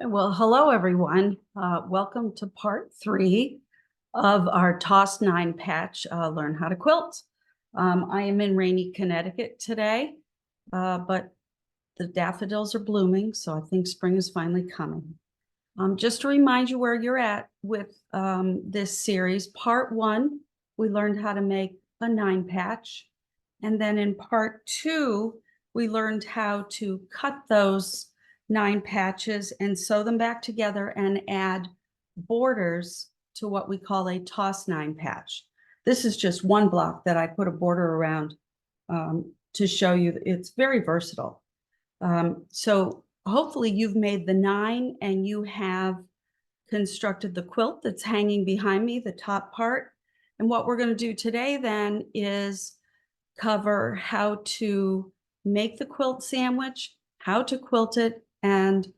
Well, hello, everyone. Welcome to part 3 of our Toss 9 patch, Learn How to Quilt. I am in rainy Connecticut today, but the daffodils are blooming, so I think spring is finally coming. Just to remind you where you're at with this series, part 1, we learned how to make a 9 patch. And then in part 2, we learned how to cut those 9 patches and sew them back together and add borders to what we call a toss 9 patch. This is just one block that I put a border around to show you it's very versatile. So hopefully you've made the 9 and you have constructed the quilt that's hanging behind me, the top part. And what we're going to do today then is cover how to make the quilt sandwich, how to quilt it, and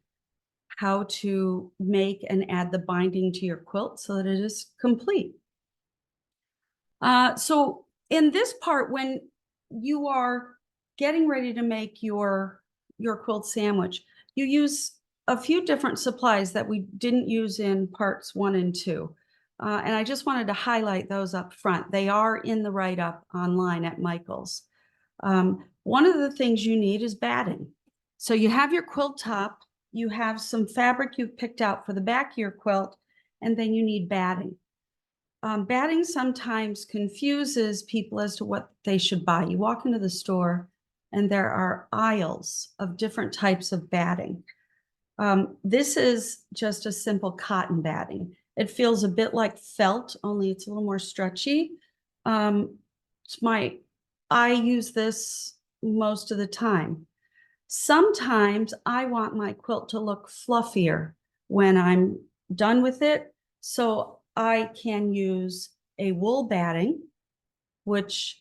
how to make and add the binding to your quilt so that it is complete. So in this part, when you are getting ready to make your quilt sandwich, you use a few different supplies that we didn't use in parts 1 and 2. And I just wanted to highlight those up front. They are in the write-up online at Michael's. One of the things you need is batting. So you have your quilt top, you have some fabric you've picked out for the back of your quilt, and then you need batting. Batting sometimes confuses people as to what they should buy. You walk into the store and there are aisles of different types of batting. This is just a simple cotton batting. It feels a bit like felt, only it's a little more stretchy. I use this most of the time. Sometimes I want my quilt to look fluffier when I'm done with it. So I can use a wool batting, which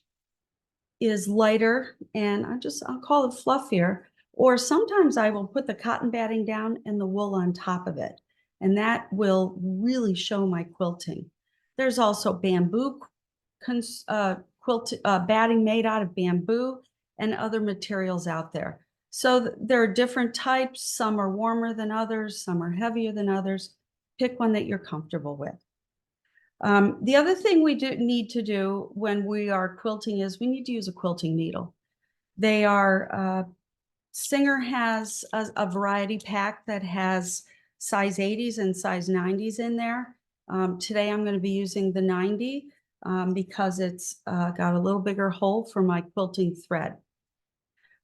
is lighter, and I'll call it fluffier. Or sometimes I will put the cotton batting down and the wool on top of it. And that will really show my quilting. There's also bamboo batting made out of bamboo and other materials out there. So there are different types. Some are warmer than others. Some are heavier than others. Pick one that you're comfortable with. The other thing we need to do when we are quilting is we need to use a quilting needle. They are, Singer has a variety pack that has size 80s and size 90s in there. Today I'm going to be using the 90 because it's got a little bigger hole for my quilting thread.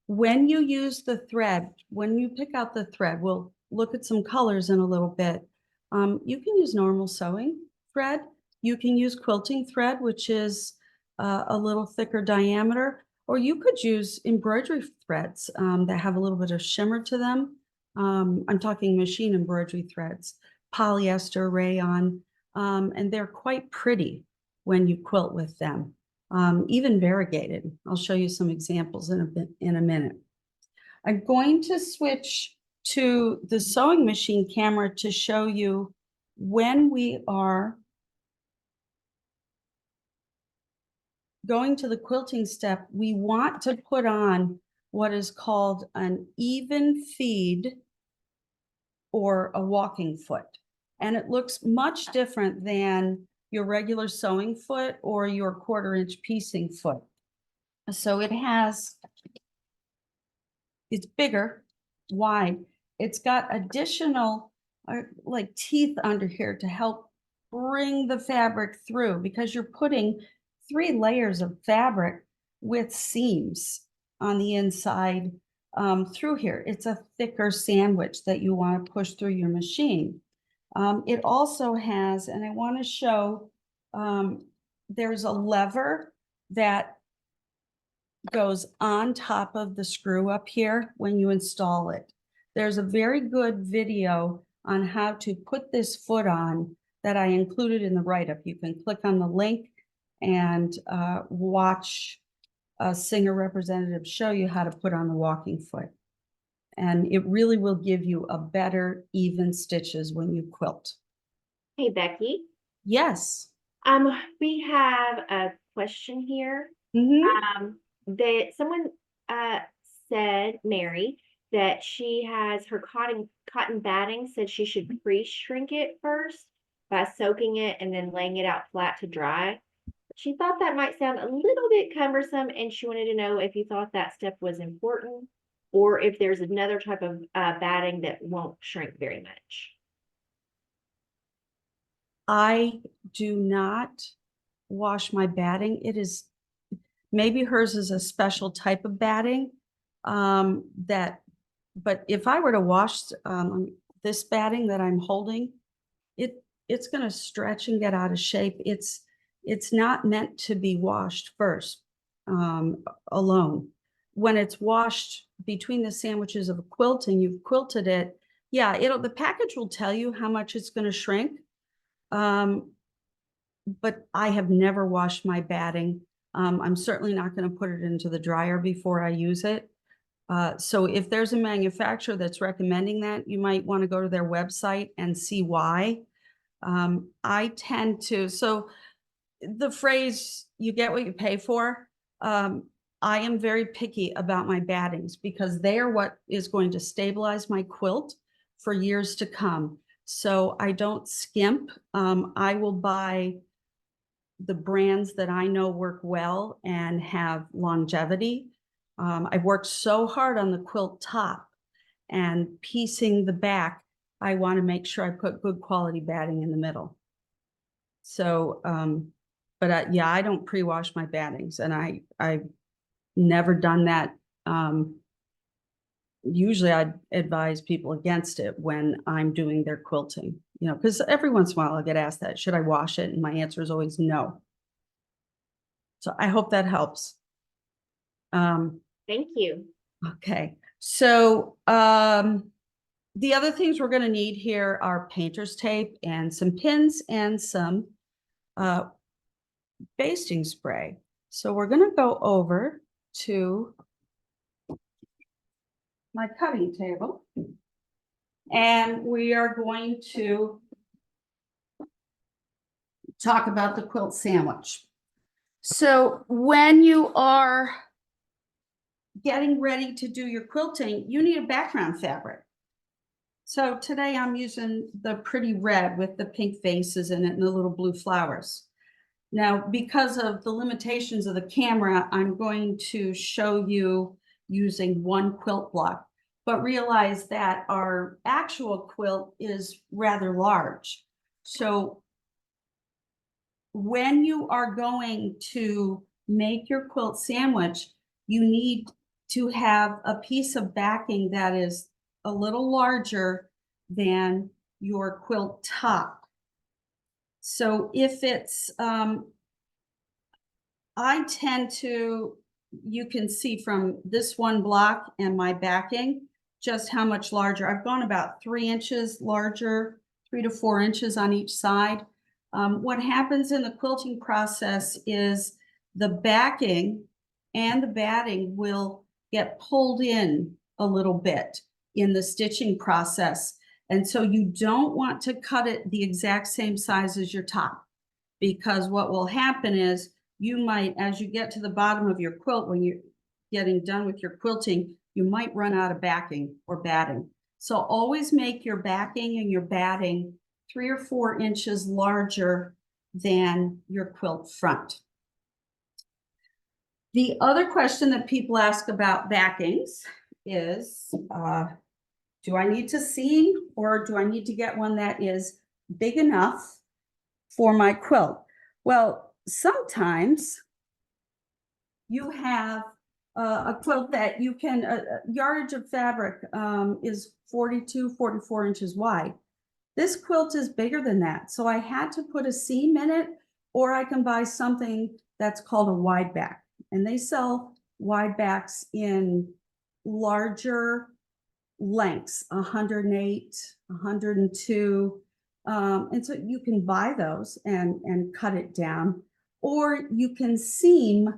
When you use the thread, when you pick out the thread, we'll look at some colors in a little bit. You can use normal sewing thread. You can use quilting thread, which is a little thicker diameter, or you could use embroidery threads that have a little bit of shimmer to them. I'm talking machine embroidery threads, polyester, rayon, and they're quite pretty when you quilt with them. Even variegated. I'll show you some examples in a minute. I'm going to switch to the sewing machine camera to show you when we are going to the quilting step, we want to put on what is called an even feed or a walking foot. And it looks much different than your regular sewing foot or your 1/4-inch piecing foot. So it's bigger, wide. It's got additional like teeth under here to help bring the fabric through because you're putting 3 layers of fabric with seams on the inside through here. It's a thicker sandwich that you want to push through your machine. It also has, and I want to show, there's a lever that goes on top of the screw up here when you install it. There's a very good video on how to put this foot on that I included in the write-up. You can click on the link and watch a Singer representative show you how to put on the walking foot. And it really will give you a better even stitches when you quilt. Hey, Becky. Yes. We have a question here. Mm-hmm. That someone said, Mary that she has her cotton batting, said she should pre-shrink it first by soaking it and then laying it out flat to dry. She thought that might sound a little bit cumbersome, and she wanted to know if you thought that step was important or if there's another type of batting that won't shrink very much. I do not wash my batting. It is, maybe hers is a special type of batting that, but if I were to wash this batting that I'm holding, it's going to stretch and get out of shape. It's not meant to be washed first alone. When it's washed between the sandwiches of a quilting, you've quilted it. Yeah, the package will tell you how much it's going to shrink. But I have never washed my batting. I'm certainly not going to put it into the dryer before I use it. So if there's a manufacturer that's recommending that, you might want to go to their website and see why. I tend to, so the phrase, you get what you pay for. I am very picky about my battings because they are what is going to stabilize my quilt for years to come. So I don't skimp. I will buy the brands that I know work well and have longevity. I've worked so hard on the quilt top and piecing the back. I want to make sure I put good quality batting in the middle. So, yeah, I don't pre-wash my battings, and I've never done that. Usually I'd advise people against it when I'm doing their quilting, because every once in a while I'll get asked that, should I wash it? And my answer is always no. So I hope that helps. Thank you. Okay. So, the other things we're going to need here are painter's tape and some pins and some basting spray. So we're going to go over to my cutting table and we are going to talk about the quilt sandwich. So when you are getting ready to do your quilting, you need a background fabric. So today I'm using the pretty red with the pink faces in it and the little blue flowers. Now, because of the limitations of the camera, I'm going to show you using one quilt block, but realize that our actual quilt is rather large. So when you are going to make your quilt sandwich, you need to have a piece of backing that is a little larger than your quilt top. So if it's, I tend to, you can see from this one block and my backing, just how much larger. I've gone about 3 inches larger, 3 to 4 inches on each side. What happens in the quilting process is the backing and the batting will get pulled in a little bit in the stitching process. And so you don't want to cut it the exact same size as your top, because what will happen is you might, as you get to the bottom of your quilt, when you're getting done with your quilting, you might run out of backing or batting. So always make your backing and your batting 3 or 4 inches larger than your quilt front. The other question that people ask about backings is, do I need to seam or do I need to get one that is big enough for my quilt? Well, sometimes you have a quilt that you can, yardage of fabric is 42, 44 inches wide. This quilt is bigger than that. So I had to put a seam in it, or I can buy something that's called a wide back. And they sell wide backs in larger lengths, 108, 102. And so you can buy those and cut it down, or you can seam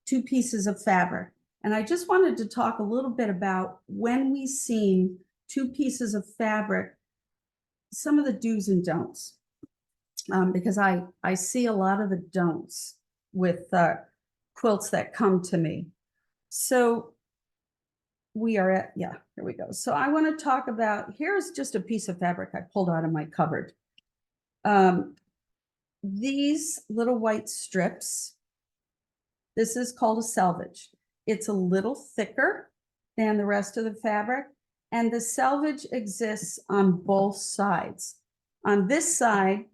2 pieces of fabric. And I just wanted to talk a little bit about when we seam 2 pieces of fabric, some of the do's and don'ts, because I see a lot of the don'ts with quilts that come to me. So we are at, yeah, here we go. So I want to talk about, here's just a piece of fabric I pulled out of my cupboard. These little white strips, this is called a selvage. It's a little thicker than the rest of the fabric, and the selvage exists on both sides. On this side,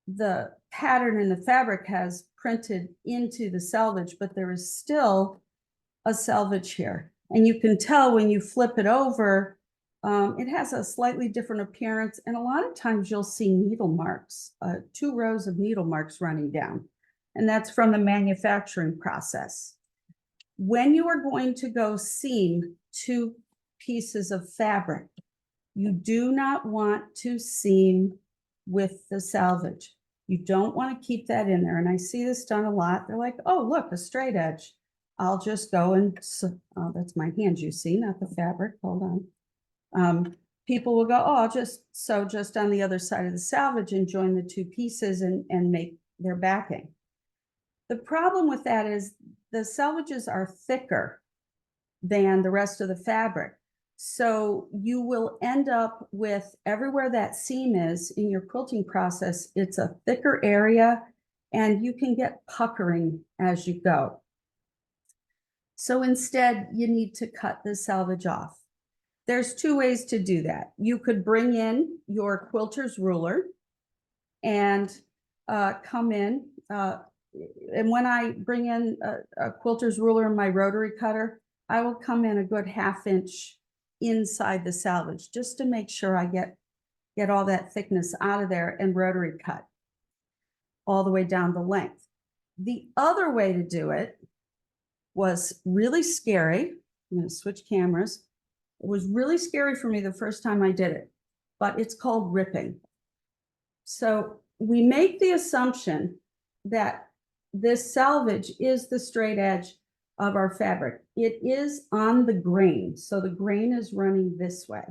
the pattern in the fabric has printed into the selvage, but there is still a selvage here. And you can tell when you flip it over, it has a slightly different appearance. And a lot of times you'll see needle marks, 2 rows of needle marks running down. And that's from the manufacturing process. When you are going to go seam 2 pieces of fabric, you do not want to seam with the selvage. You don't want to keep that in there. And I see this done a lot. They're like, oh, look, a straight edge. I'll just go and, oh, that's my hand, you see, not the fabric. Hold on. People will go, oh, I'll just sew just on the other side of the selvage and join the 2 pieces and make their backing. The problem with that is the selvages are thicker than the rest of the fabric. So you will end up with, everywhere that seam is in your quilting process, it's a thicker area and you can get puckering as you go. So instead, you need to cut the selvage off. There's 2 ways to do that. You could bring in your quilter's ruler and come in. And when I bring in a quilter's ruler and my rotary cutter, I will come in a good 1/2 inch inside the selvage just to make sure I get all that thickness out of there and rotary cut all the way down the length. The other way to do it was really scary. I'm going to switch cameras. It was really scary for me the first time I did it, but it's called ripping. So we make the assumption that this selvage is the straight edge of our fabric. It is on the grain, so the grain is running this way.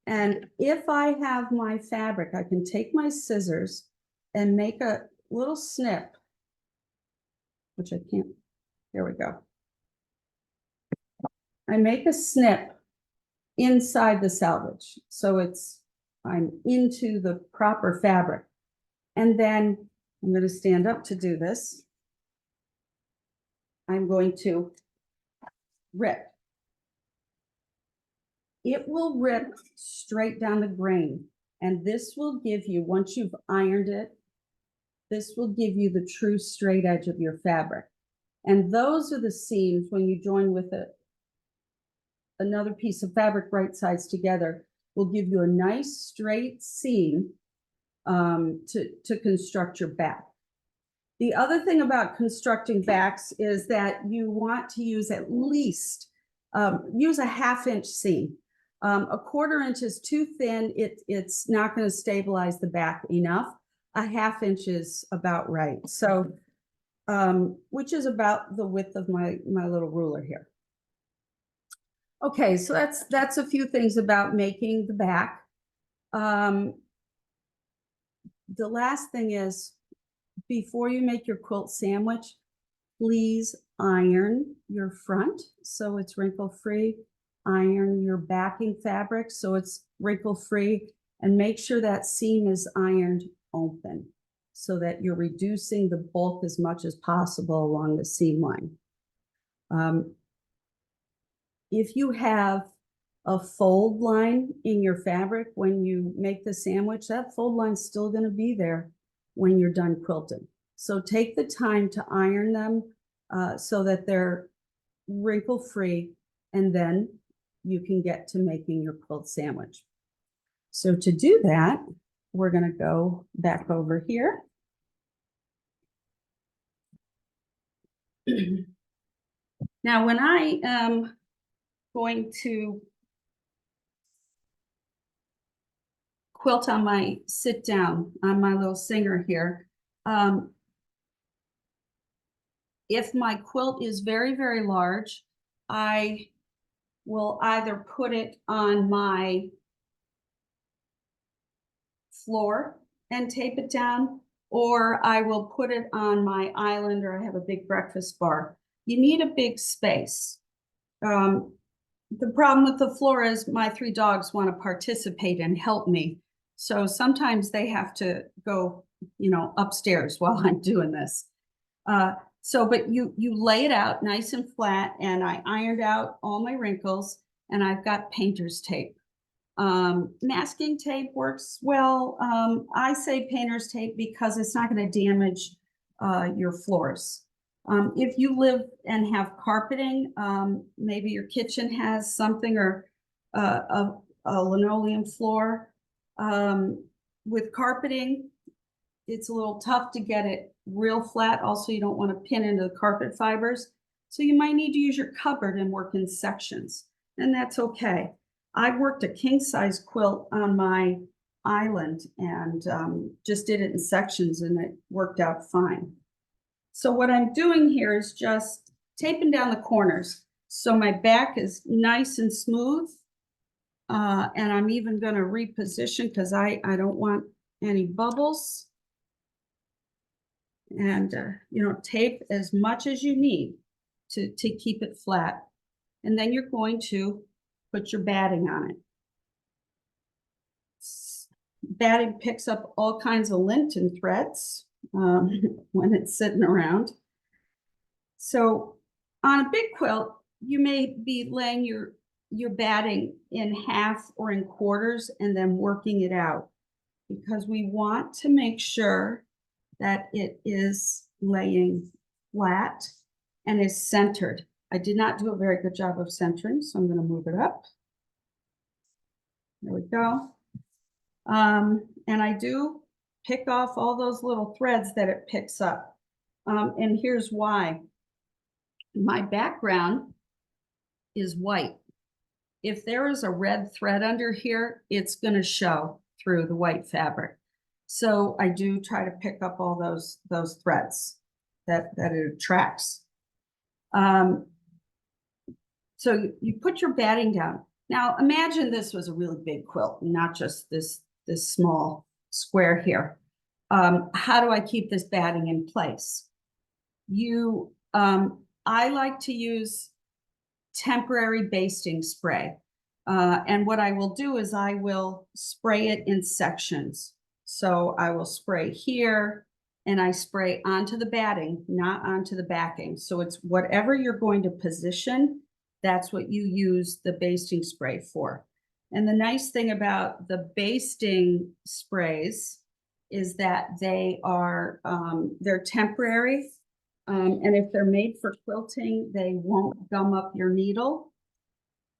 And if I have my fabric, I can take my scissors and make a little snip, which I can't, here we go. I make a snip inside the selvage, so I'm into the proper fabric. And then I'm going to stand up to do this. I'm going to rip. It will rip straight down the grain. And this will give you, once you've ironed it, this will give you the true straight edge of your fabric. And those are the seams when you join with another piece of fabric right sides together, will give you a nice straight seam to construct your back. The other thing about constructing backs is that you want to use at least, use a 1/2 inch seam. A 1/4 inch is too thin. It's not going to stabilize the back enough. A 1/2 inch is about right. So, which is about the width of my little ruler here. Okay, so that's a few things about making the back. The last thing is, before you make your quilt sandwich, please iron your front so it's wrinkle-free. Iron your backing fabric so it's wrinkle-free, and make sure that seam is ironed open so that you're reducing the bulk as much as possible along the seam line. If you have a fold line in your fabric when you make the sandwich, that fold line's still going to be there when you're done quilting. So take the time to iron them so that they're wrinkle-free, and then you can get to making your quilt sandwich. So to do that, we're going to go back over here. Now, when I am going to quilt on my sit down on my little Singer here, if my quilt is very, very large, I will either put it on my floor and tape it down, or I will put it on my island, or I have a big breakfast bar. You need a big space. the problem with the floor is my 3 dogs want to participate and help me. So sometimes they have to go, upstairs while I'm doing this. But you lay it out nice and flat, and I ironed out all my wrinkles, and I've got painter's tape. Masking tape works well. I say painter's tape because it's not going to damage your floors. If you live and have carpeting, maybe your kitchen has something, or a linoleum floor. With carpeting, it's a little tough to get it real flat. Also, you don't want to pin into the carpet fibers. So you might need to use your cupboard and work in sections, and that's okay. I worked a king size quilt on my island and just did it in sections, and it worked out fine. So what I'm doing here is just taping down the corners. So my back is nice and smooth. And I'm even going to reposition because I don't want any bubbles. And, tape as much as you need to keep it flat. And then you're going to put your batting on it. Batting picks up all kinds of lint and threads when it's sitting around. So on a big quilt, you may be laying your batting in half or in quarters and then working it out, because we want to make sure that it is laying flat and is centered. I did not do a very good job of centering, so I'm going to move it up. There we go. And I do pick off all those little threads that it picks up. And here's why. My background is white. If there is a red thread under here, it's going to show through the white fabric. So I do try to pick up all those threads that it attracts. So you put your batting down. Now imagine this was a really big quilt, not just this small square here. How do I keep this batting in place? I like to use temporary basting spray. And what I will do is I will spray it in sections. So I will spray here, and I spray onto the batting, not onto the backing. So it's whatever you're going to position, that's what you use the basting spray for. And the nice thing about the basting sprays is that they're temporary. And if they're made for quilting, they won't gum up your needle.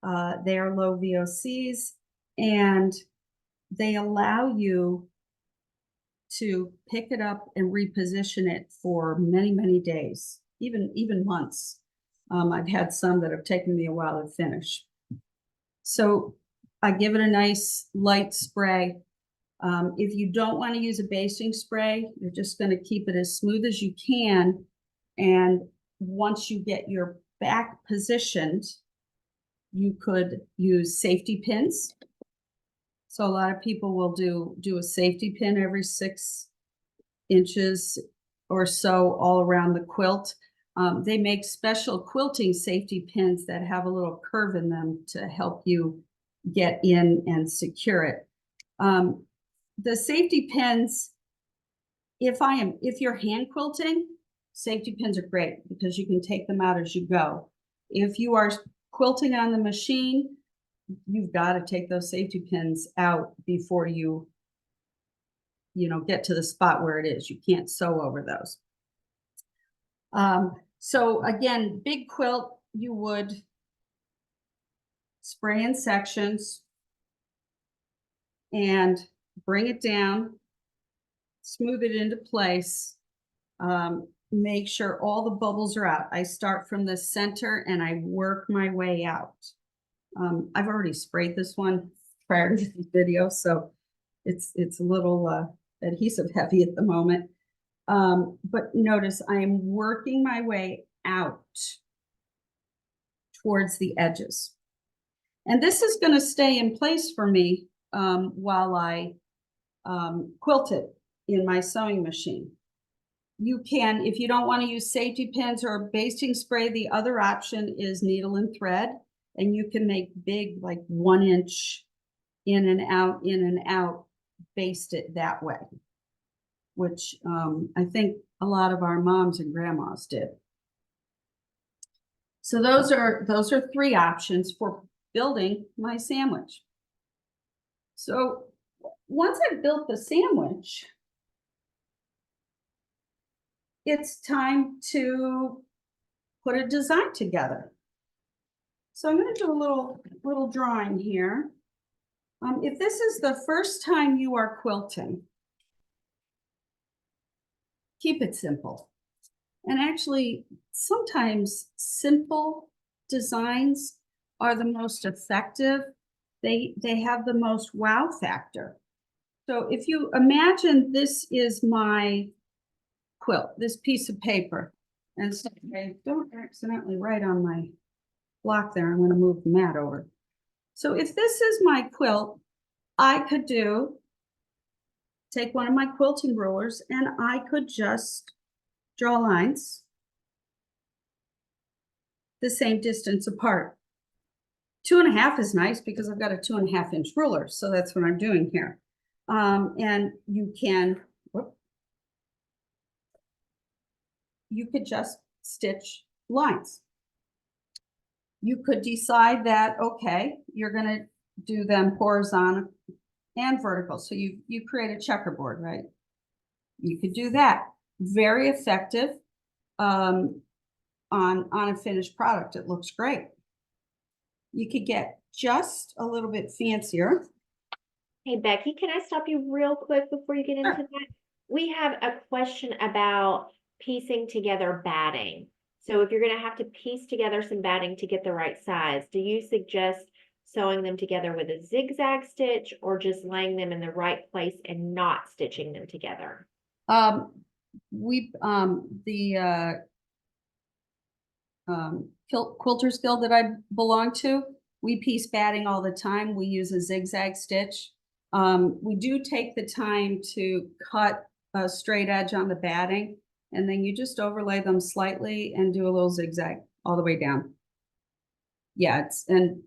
They are low VOCs, and they allow you to pick it up and reposition it for many, many days, even months. I've had some that have taken me a while to finish. So I give it a nice light spray. If you don't want to use a basting spray, you're just going to keep it as smooth as you can. And once you get your back positioned, you could use safety pins. So a lot of people will do a safety pin every 6 inches or so all around the quilt. They make special quilting safety pins that have a little curve in them to help you get in and secure it. The safety pins, if you're hand quilting, safety pins are great because you can take them out as you go. If you are quilting on the machine, you've got to take those safety pins out before you get to the spot where it is. You can't sew over those. So again, big quilt, you would spray in sections and bring it down, smooth it into place. Make sure all the bubbles are out. I start from the center and I work my way out. I've already sprayed this one prior to the video, so it's a little adhesive heavy at the moment. But notice I am working my way out towards the edges. And this is going to stay in place for me while I quilt it in my sewing machine. You can, if you don't want to use safety pins or basting spray, the other option is needle and thread. and you can make big, like 1 inch in and out, baste it that way, which I think a lot of our moms and grandmas did. So those are 3 options for building my sandwich. So once I've built the sandwich, it's time to put a design together. So I'm going to do a little drawing here. If this is the first time you are quilting, keep it simple. And actually, sometimes simple designs are the most effective. They have the most wow factor. So if you imagine this is my quilt, this piece of paper, and so I don't accidentally write on my block there. I'm going to move the mat over. So if this is my quilt, I could take one of my quilting rulers and I could just draw lines the same distance apart. 2.5 is nice because I've got a 2.5-inch ruler. So that's what I'm doing here. And you can, you could just stitch lines. You could decide that, okay, you're going to do them horizontal and vertical. So you create a checkerboard, right? You could do that. Very effective on a finished product. It looks great. You could get just a little bit fancier. Hey, Becky, can I stop you real quick before you get into that? We have a question about piecing together batting. So if you're going to have to piece together some batting to get the right size, do you suggest sewing them together with a zigzag stitch or just laying them in the right place and not stitching them together? Quilters Guild that I belong to, we piece batting all the time. We use a zigzag stitch. We do take the time to cut a straight edge on the batting, and then you just overlay them slightly and do a little zigzag all the way down. Yeah, and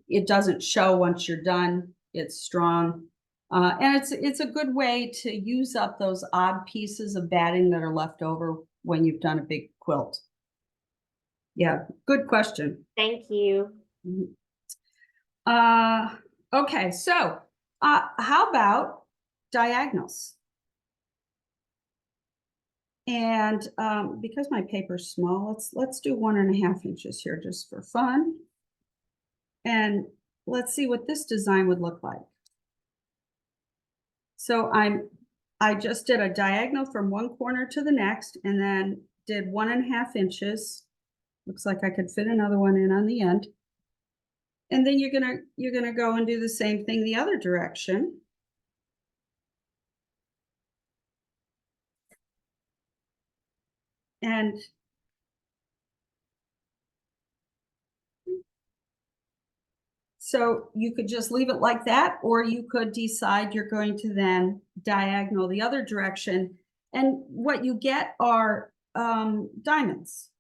it doesn't show once you're done. It's strong. And it's a good way to use up those odd pieces of batting that are left over when you've done a big quilt. Yeah, good question. Thank you. Okay, so how about diagonals? And because my paper's small, let's do 1.5 inches here just for fun. And let's see what this design would look like. So I just did a diagonal from one corner to the next and then did 1.5 inches. Looks like I could fit another one in on the end. And then you're gonna go and do the same thing the other direction. And so you could just leave it like that, or you could decide you're going to then diagonal the other direction. And what you get are diamonds.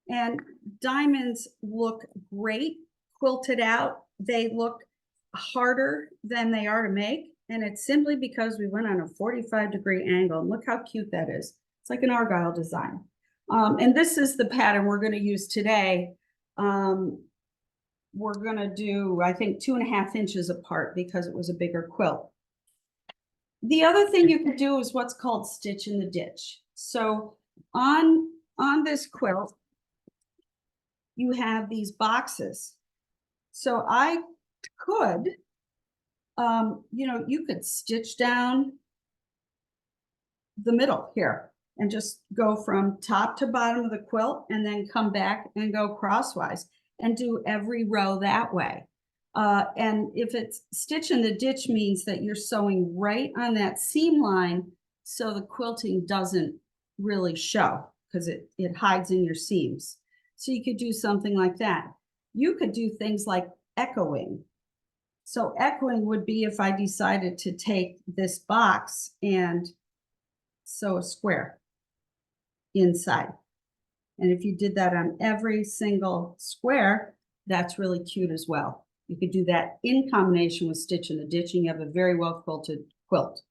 And diamonds look great quilted out. They look harder than they are to make. And it's simply because we went on a 45-degree angle. And look how cute that is. It's like an Argyle design. And this is the pattern we're going to use today. We're going to do, I think, 2.5 inches apart because it was a bigger quilt. The other thing you can do is what's called stitch in the ditch. So on this quilt, you have these boxes. So I could, you could stitch down the middle here and just go from top to bottom of the quilt and then come back and go crosswise and do every row that way. And if it's stitch in the ditch means that you're sewing right on that seam line so the quilting doesn't really show because it hides in your seams. So you could do something like that. You could do things like echoing. So echoing would be if I decided to take this box and sew a square inside. And if you did that on every single square, That's really cute as well. You could do that in combination with stitch and addition. You have a very well quilted quilt.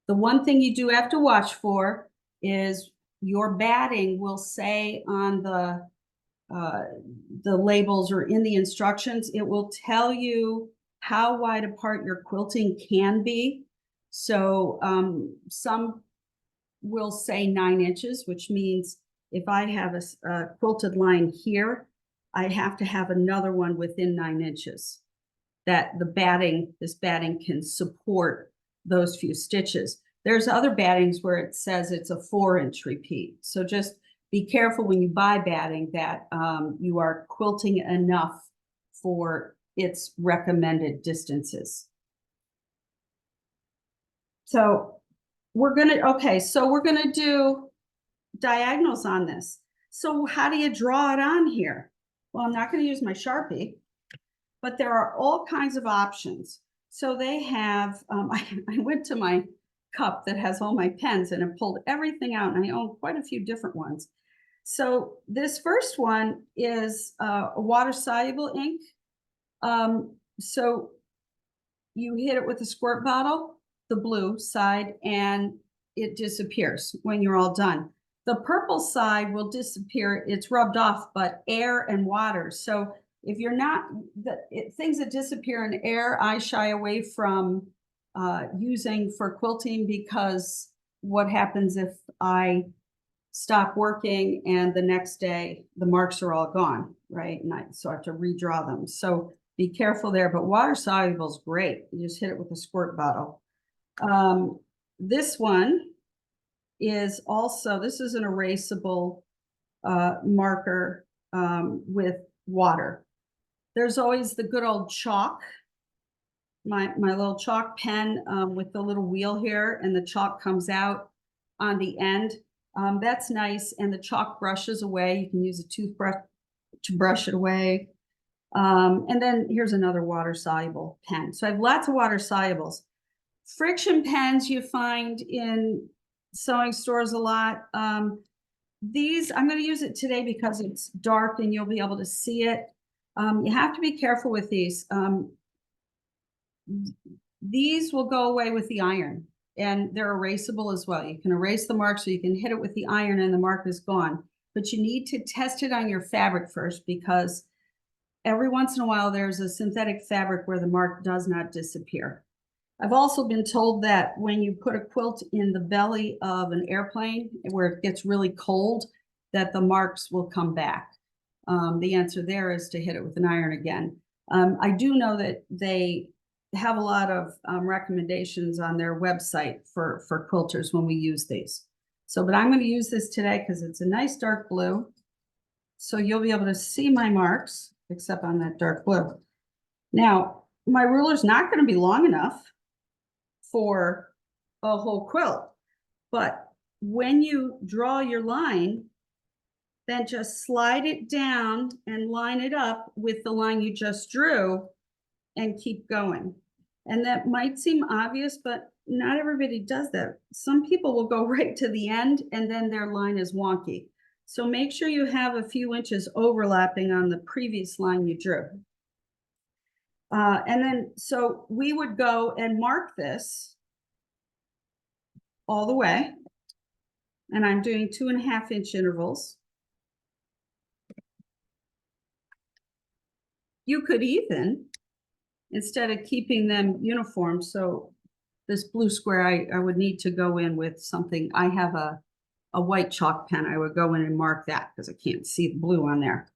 The one thing you do have to watch for is your batting will say on the labels or in the instructions, it will tell you how wide apart your quilting can be. So some will say 9 inches, which means if I have a quilted line here, I have to have another one within 9 inches that this batting can support those few stitches. There's other battings where it says it's a 4-inch repeat. So just be careful when you buy batting that you are quilting enough for its recommended distances. So we're gonna do diagonals on this. So how do you draw it on here? Well, I'm not gonna use my Sharpie, but there are all kinds of options. So they have, I went to my cup that has all my pens and I pulled everything out, and I own quite a few different ones. So this first one is a water-soluble ink. So you hit it with a squirt bottle, the blue side, and it disappears when you're all done. The purple side will disappear. It's rubbed off, but air and water. So if you're not, things that disappear in air, I shy away from using for quilting, because what happens if I stop working and the next day the marks are all gone, right? And so I have to redraw them. So be careful there, but water soluble is great. You just hit it with a squirt bottle. This one is also, this is an erasable marker with water. There's always the good old chalk, my little chalk pen with the little wheel here, and the chalk comes out on the end. That's nice, and the chalk brushes away. You can use a toothbrush to brush it away. And then here's another water-soluble pen. So I have lots of water-solubles. Friction pens you find in sewing stores a lot. These, I'm going to use it today because it's dark and you'll be able to see it. You have to be careful with these. These will go away with the iron, and they're erasable as well. You can erase the mark, so you can hit it with the iron and the mark is gone. But you need to test it on your fabric first, because every once in a while there's a synthetic fabric where the mark does not disappear. I've also been told that when you put a quilt in the belly of an airplane where it gets really cold, that the marks will come back. The answer there is to hit it with an iron again. I do know that they have a lot of recommendations on their website for quilters when we use these. So, but I'm going to use this today because it's a nice dark blue. So you'll be able to see my marks, except on that dark blue. Now, my ruler's not going to be long enough for a whole quilt, but when you draw your line, then just slide it down and line it up with the line you just drew and keep going. And that might seem obvious, but not everybody does that. Some people will go right to the end and then their line is wonky. So make sure you have a few inches overlapping on the previous line you drew. And then, so we would go and mark this all the way. And I'm doing 2.5 inch intervals. You could even, instead of keeping them uniform, so this blue square, I would need to go in with something. I have a white chalk pen. I would go in and mark that because I can't see the blue on there.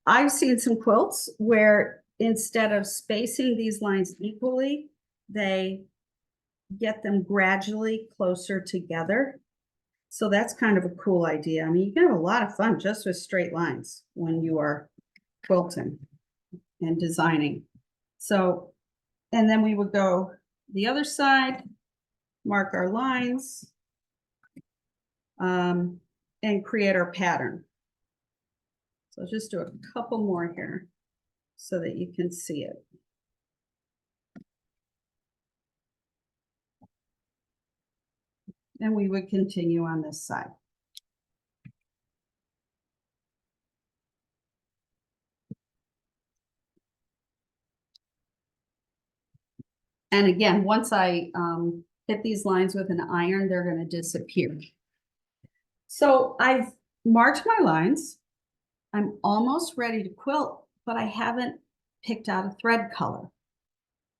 I've seen some quilts where instead of spacing these lines equally, they get them gradually closer together. So that's kind of a cool idea. I mean, you can have a lot of fun just with straight lines when you are quilting and designing. So, and then we would go the other side, mark our lines, and create our pattern. So I'll just do a couple more here so that you can see it. And we would continue on this side. And And again, once I hit these lines with an iron, they're going to disappear. So I've marked my lines. I'm almost ready to quilt, but I haven't picked out a thread color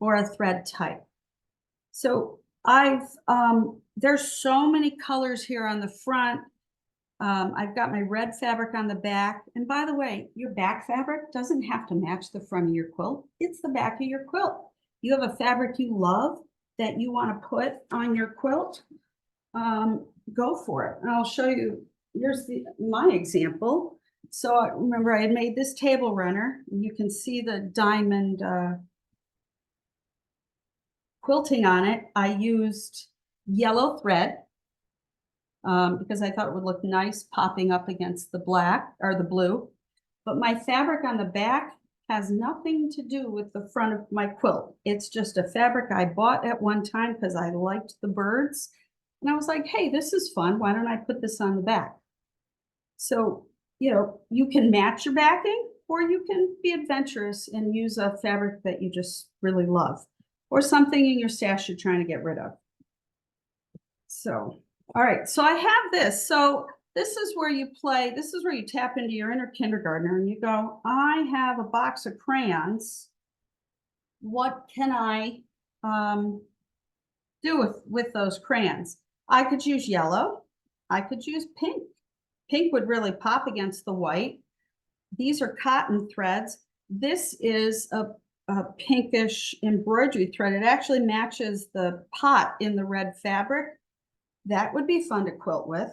or a thread type. So there's so many colors here on the front. I've got my red fabric on the back. And by the way, your back fabric doesn't have to match the front of your quilt. It's the back of your quilt. You have a fabric you love that you want to put on your quilt, go for it. And I'll show you, here's my example. So remember I had made this table runner. You can see the diamond quilting on it. I used yellow thread because I thought it would look nice popping up against the black or the blue. But my fabric on the back has nothing to do with the front of my quilt. It's just a fabric I bought at one time because I liked the birds. And I was like, hey, this is fun. Why don't I put this on the back? So, you know, you can match your backing or you can be adventurous and use a fabric that you just really love or something in your stash you're trying to get rid of. So, all right, so I have this. So this is where you play, this is where you tap into your inner kindergartner and you go, I have a box of crayons. What can I do with those crayons? I could use yellow. I could use pink. Pink would really pop against the white. These are cotton threads. This is a pinkish embroidery thread. It actually matches the pot in the red fabric. That would be fun to quilt with.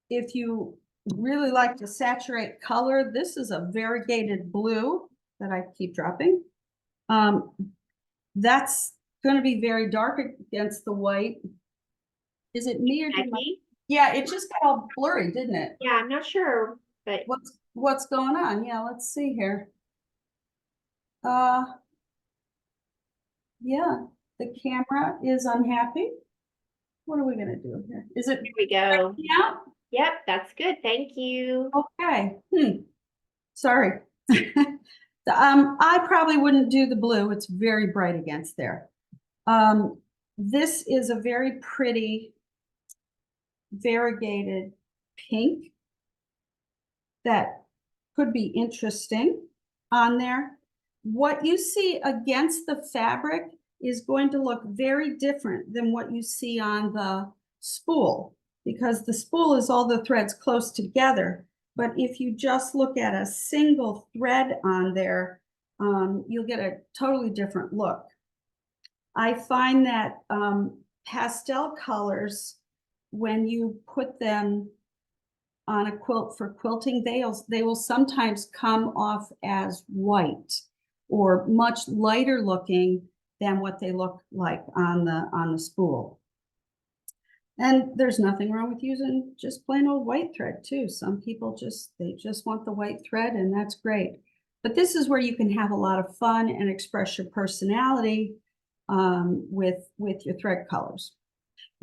If you really like to saturate color, this is a variegated blue that I keep dropping. That's going to be very dark against the white. Is it me or yeah, it just got all blurry, didn't it? Yeah, I'm not sure, but what's going on? Yeah, let's see here. Yeah, the camera is unhappy. What are we gonna do here? Is it? Here we go. Yeah. Yep, that's good. Thank you. Okay. Sorry. I probably wouldn't do the blue. It's very bright against there. This is a very pretty variegated pink that could be interesting on there. What you see against the fabric is going to look very different than what you see on the spool, because the spool is all the threads close together. But if you just look at a single thread on there, you'll get a totally different look. I find that pastel colors, when you put them on a quilt for quilting, they will sometimes come off as white or much lighter looking than what they look like on the spool. And there's nothing wrong with using just plain old white thread too. Some people they just want the white thread, and that's great. But this is where you can have a lot of fun and express your personality with your thread colors.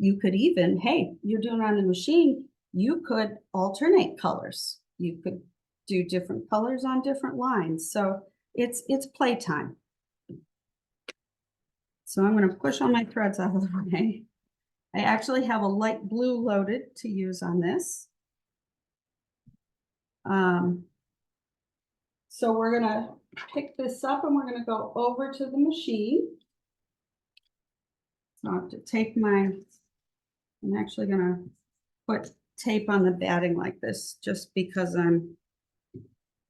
You could even, hey, you're doing it on the machine, you could alternate colors. You could do different colors on different lines. So it's playtime. So I'm going to push all my threads out of the way. I actually have a light blue loaded to use on this. So we're going to pick this up and we're going to go over to the machine. So I have to take I'm actually going to put tape on the batting like this just because I'm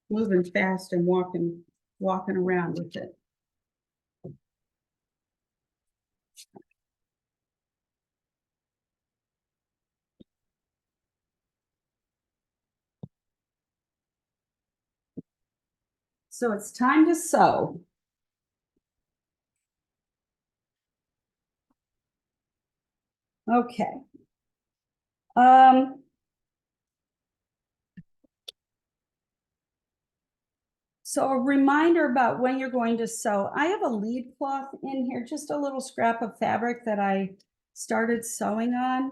moving fast and walking around with it. So it's time to sew. Okay. So a reminder about when you're going to sew. I have a lead cloth in here, just a little scrap of fabric that I started sewing on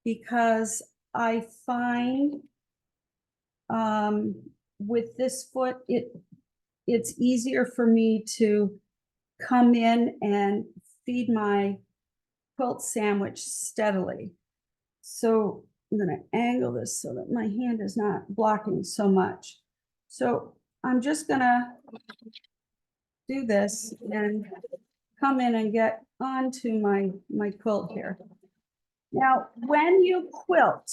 because I find with this foot, it's easier for me to come in and feed my quilt sandwich steadily. So I'm going to angle this so that my hand is not blocking so much. So I'm just going to do this and come in and get onto my quilt here. Now, when you quilt,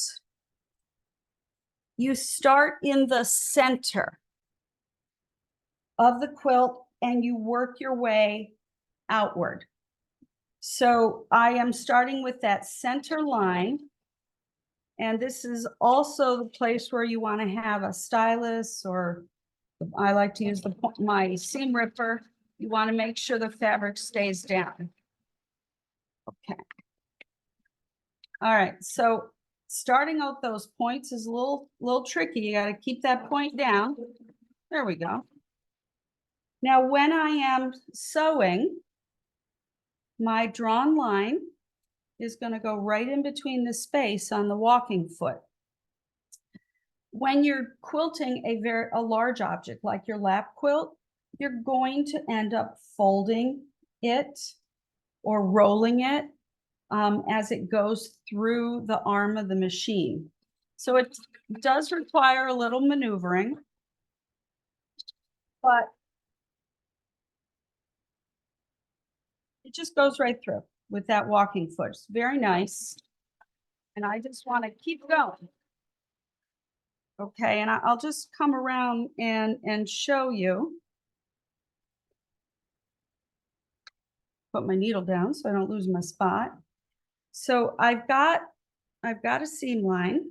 you start in the center of the quilt and you work your way outward. So I am starting with that center line. And this is also the place where you want to have a stylus, or I like to use my seam ripper. You want to make sure the fabric stays down. Okay. All right. So starting out those points is a little tricky. You got to keep that point down. There we go. Now, when I am sewing, my drawn line is going to go right in between the space on the walking foot. When you're quilting a large object like your lap quilt, you're going to end up folding it or rolling it as it goes through the arm of the machine. So it does require a little maneuvering, but it just goes right through with that walking foot. It's very nice. And I just want to keep going. Okay, and I'll just come around and show you. Put my needle down so I don't lose my spot. So I've got a seam line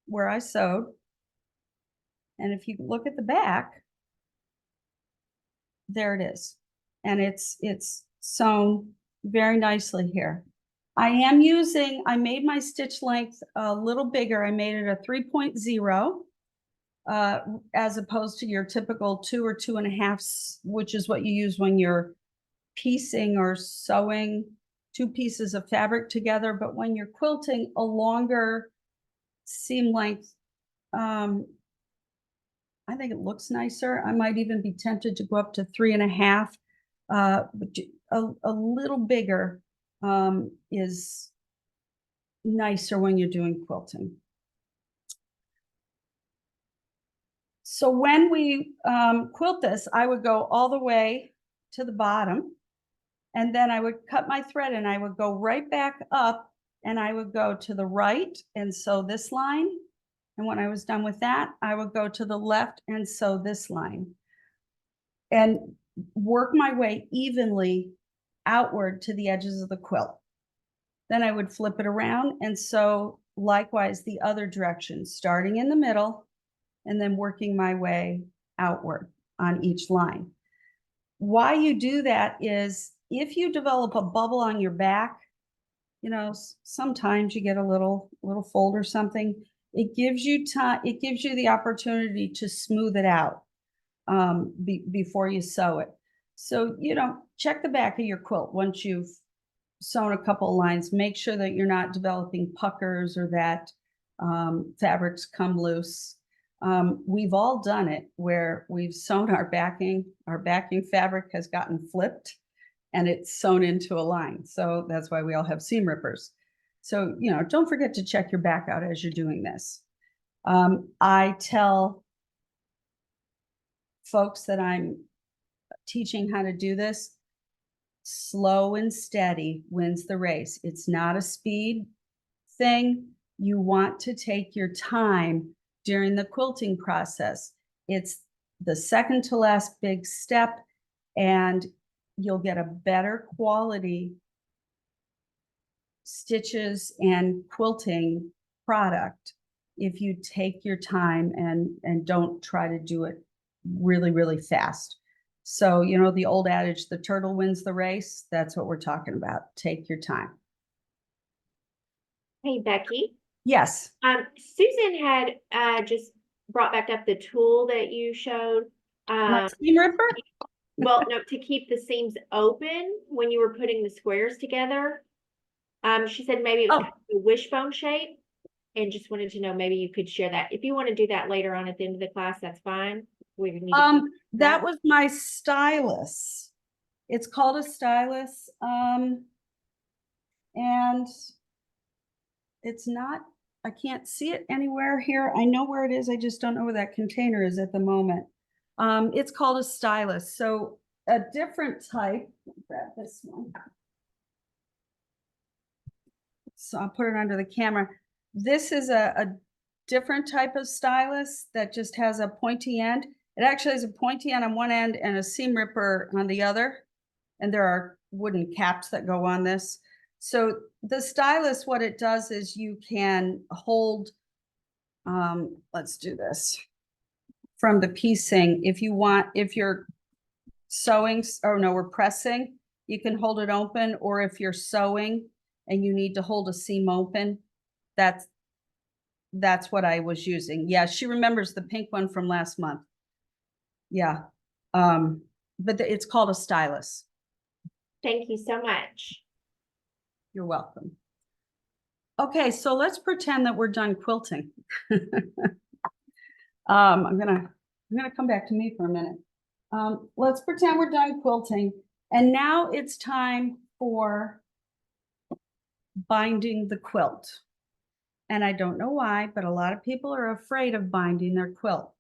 where I sewed. And if you look at the back, there it is. And it's sewn very nicely here. I made my stitch length a little bigger. I made it a 3.0 as opposed to your typical 2 or 2.5, which is what you use when you're piecing or sewing two pieces of fabric together. But when you're quilting, a longer seam length, I think it looks nicer. I might even be tempted to go up to 3.5. A little bigger is nicer when you're doing quilting. So when we quilt this, I would go all the way to the bottom, and then I would cut my thread and I would go right back up and I would go to the right and sew this line. And when I was done with that, I would go to the left and sew this line and work my way evenly outward to the edges of the quilt. Then I would flip it around and sew likewise the other direction, starting in the middle and then working my way outward on each line. Why you do that is if you develop a bubble on your back, you know, sometimes you get a little fold or something. It gives you time, it gives you the opportunity to smooth it out before you sew it. So, you know, check the back of your quilt once you've sewn a couple of lines. Make sure that you're not developing puckers or that fabrics come loose. We've all done it where we've sewn our backing fabric has gotten flipped and it's sewn into a line. So that's why we all have seam rippers. So, you know, don't forget to check your back out as you're doing this. I tell folks that I'm teaching how to do this, slow and steady wins the race. It's not a speed thing. You want to take your time during the quilting process. It's the second to last big step, and you'll get a better quality stitches and quilting product if you take your time and don't try to do it really, really fast. So, you know, the old adage, the turtle wins the race, that's what we're talking about. Take your time. Hey, Becky. Yes. Susan had just brought back up the tool that you showed. My seam ripper? Well, no, to keep the seams open when you were putting the squares together. She said maybe it was kind of a wishbone shape, and just wanted to know maybe you could share that. If you want to do that later on at the end of the class, that's fine. We need that was my stylus. It's called a stylus. And it's not, I can't see it anywhere here. I know where it is. I just don't know where that container is at the moment. It's called a stylus. So a different type, grab this one. So I'll put it under the camera. This is a different type of stylus that just has a pointy end. It actually has a pointy end on one end and a seam ripper on the other. And there are wooden caps that go on this. So the stylus, what it does is you can hold, let's do this, from the piecing. If you want, if you're sewing, or no, we're pressing, you can hold it open, or if you're sewing and you need to hold a seam open, that's what I was using. Yeah, she remembers the pink one from last month. Yeah, but it's called a stylus. Thank you so much. You're welcome. Okay, so let's pretend that we're done quilting. I'm gonna come back to me for a minute. Let's pretend we're done quilting, and now it's time for binding the quilt. And I don't know why, but a lot of people are afraid of binding their quilt.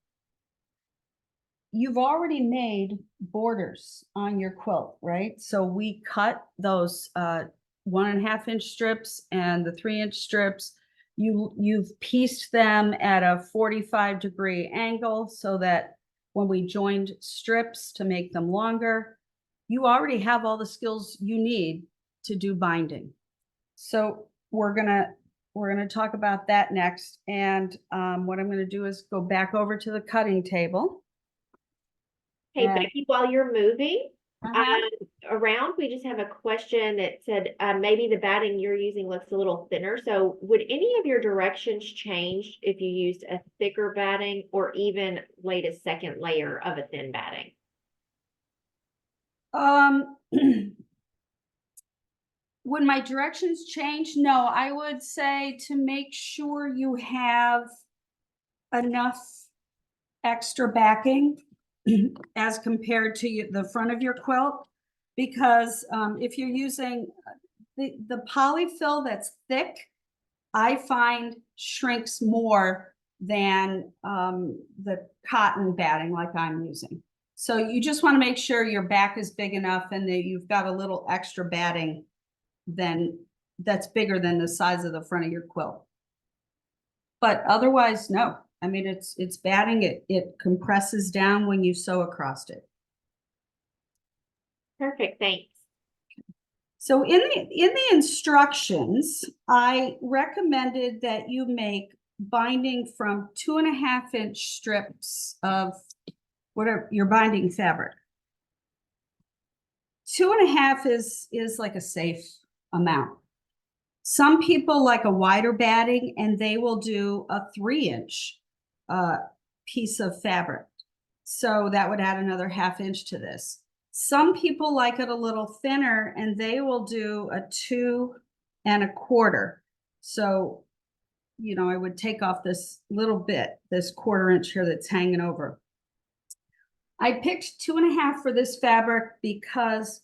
You've already made borders on your quilt, right? So we cut those 1.5 inch strips and the 3 inch strips. You've pieced them at a 45-degree angle so that when we joined strips to make them longer, you already have all the skills you need to do binding. So we're gonna talk about that next. And what I'm gonna do is go back over to the cutting table. Hey, And- Becky, while you're moving Uh-huh. around, we just have a question that said maybe the batting you're using looks a little thinner. So would any of your directions change if you used a thicker batting or even laid a second layer of a thin batting? Would my directions change? No, I would say to make sure you have enough extra backing as compared to the front of your quilt, because if you're using the polyfill that's thick, I find shrinks more than the cotton batting like I'm using. So you just want to make sure your back is big enough and that you've got a little extra batting that's bigger than the size of the front of your quilt. But otherwise, no. I mean, it's batting. It compresses down when you sew across it. Perfect, thanks. So in the instructions, I recommended that you make binding from 2.5 inch strips of whatever your binding fabric. 2.5 is like a safe amount. Some people like a wider batting and they will do a 3 inch piece of fabric. So that would add another 1/2 inch to this. Some people like it a little thinner and they will do a 2 1/4. So, you know, I would take off this little bit, this 1/4 inch here that's hanging over. I picked 2.5 for this fabric because,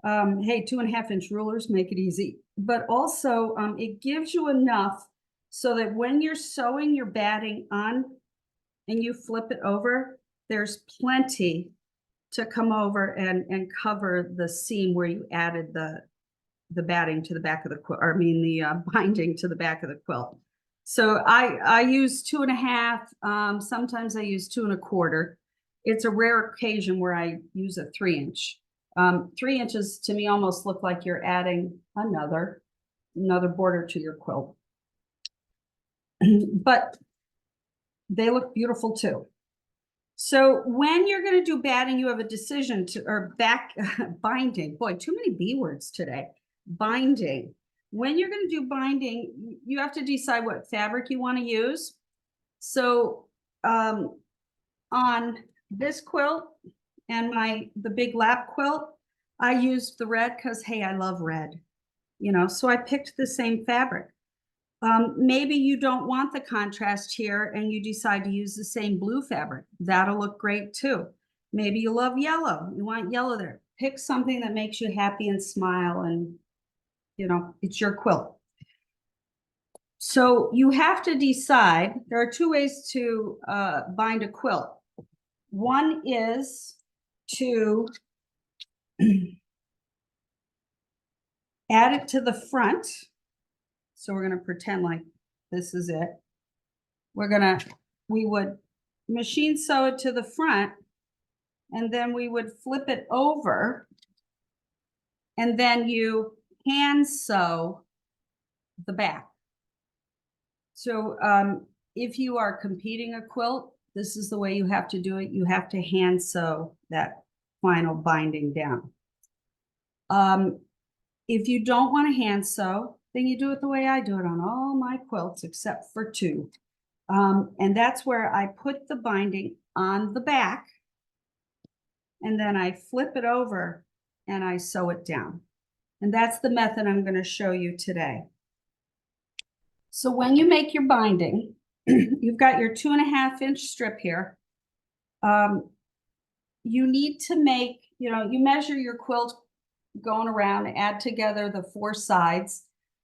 hey, 2.5 inch rulers make it easy, but also it gives you enough so that when you're sewing your batting on and you flip it over, there's plenty to come over and cover the seam where you added the batting to the back of the quilt, or I mean the binding to the back of the quilt. So I use 2.5. Sometimes I use 2 1/4. It's a rare occasion where I use a 3 inch. 3 inches to me almost look like you're adding another border to your quilt. But they look beautiful too. So when you're going to do batting, you have a decision to, or back binding. Boy, too many B words today. Binding. When you're going to do binding, you have to decide what fabric you want to use. So on this quilt and the big lap quilt, I used the red because, hey, I love red. You know, so I picked the same fabric. Maybe you don't want the contrast here and you decide to use the same blue fabric. That'll look great too. Maybe you love yellow. You want yellow there. Pick something that makes you happy and smile, and it's your quilt. So you have to decide, there are two ways to bind a quilt. One is to add it to the front. So we're going to pretend like this is it. We would machine sew it to the front, and then we would flip it over, and then you hand sew the back. So if you are competing a quilt, this is the way you have to do it. You have to hand sew that final binding down. If you don't want to hand sew, then you do it the way I do it on all my quilts except for two. And that's where I put the binding on the back, and then I flip it over and I sew it down. And that's the method I'm going to show you today. So when you make your binding, you've got your 2.5-inch strip here. You need to make, you measure your quilt going around, add together the 4 sides,